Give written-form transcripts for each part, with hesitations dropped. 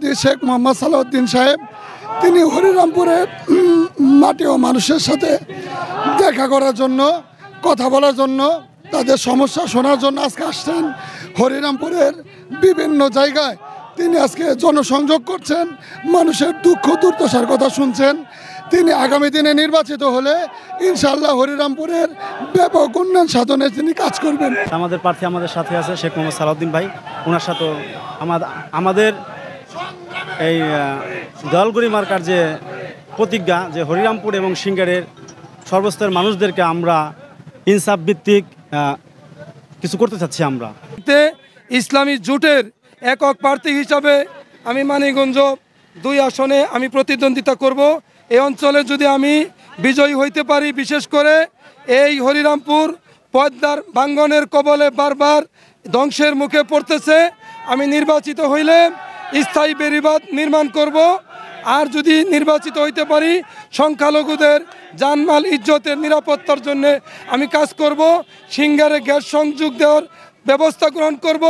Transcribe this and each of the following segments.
সভাপতি শেখ মোহাম্মদ সালাউদ্দিন সাহেব, তিনি হরিরামপুরের মাটি ও মানুষের সাথে দেখা করার জন্য, কথা বলার জন্য, তাদের সমস্যা শোনার জন্য আজকে আসছেন। হরিরামপুরের বিভিন্ন জায়গায় তিনি আজকে জনসংযোগ করছেন, মানুষের দুঃখ দুর্দশার কথা শুনছেন। তিনি আগামী দিনে নির্বাচিত হলে ইনশাআল্লাহ হরিরামপুরের ব্যাপক উন্নয়ন সাধনে তিনি কাজ করবেন। আমাদের প্রার্থী আমাদের সাথে আছে শেখ মোহাম্মদ সালাউদ্দিন ভাই, ওনার সাথে আমাদের এই দলগুড়ি মার্কার যে প্রতিজ্ঞা, যে হরিরামপুর এবং সিঙ্গারের সর্বস্তরের মানুষদেরকে আমরা ইনসাফ ভিত্তিক কিছু করতে চাচ্ছি। আমরা ইসলামী জোটের একক প্রার্থী হিসাবে আমি মানিকগঞ্জ 2 আসনে আমি প্রতিদ্বন্দ্বিতা করব। এই অঞ্চলে যদি আমি বিজয়ী হইতে পারি, বিশেষ করে এই হরিরামপুর পদ্মার ভাঙ্গনের কবলে বারবার ধ্বংসের মুখে পড়তেছে, আমি নির্বাচিত হইলে স্থায়ী বেড়িবাঁধ নির্মাণ করব। আর যদি নির্বাচিত হইতে পারি, সংখ্যালঘুদের জানমাল ইজ্জতের নিরাপত্তার জন্য আমি কাজ করব। সিঙ্গারে গ্যাস সংযোগ দেওয়ার ব্যবস্থা গ্রহণ করব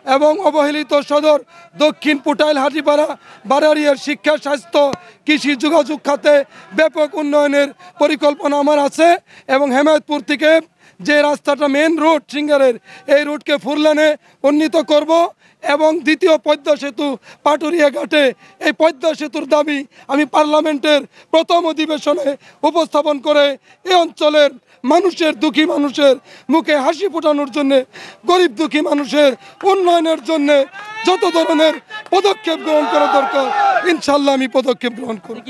এবং অবহেলিত সদর দক্ষিণ পুটাইল হাজিপাড়া বাড়ারিয়ার শিক্ষা, স্বাস্থ্য, কৃষি, যোগাযোগ খাতে ব্যাপক উন্নয়নের পরিকল্পনা আমার আছে। এবং হেমায়তপুর থেকে যে রাস্তাটা মেন রুট সিঙ্গারের, এই রুটকে 4 লেনে উন্নীত করব এবং দ্বিতীয় পদ্মা সেতু পাটুরিয়া ঘাটে, এই পদ্মা সেতুর দাবি আমি পার্লামেন্টের প্রথম অধিবেশনে উপস্থাপন করে এই অঞ্চলের মানুষের, দুঃখী মানুষের মুখে হাসি ফোটানোর জন্যে, গরিব দুঃখী মানুষের উন্নয়নের জন্যে যত ধরনের পদক্ষেপ গ্রহণ করা দরকার ইনশাল্লাহ আমি পদক্ষেপ গ্রহণ করব।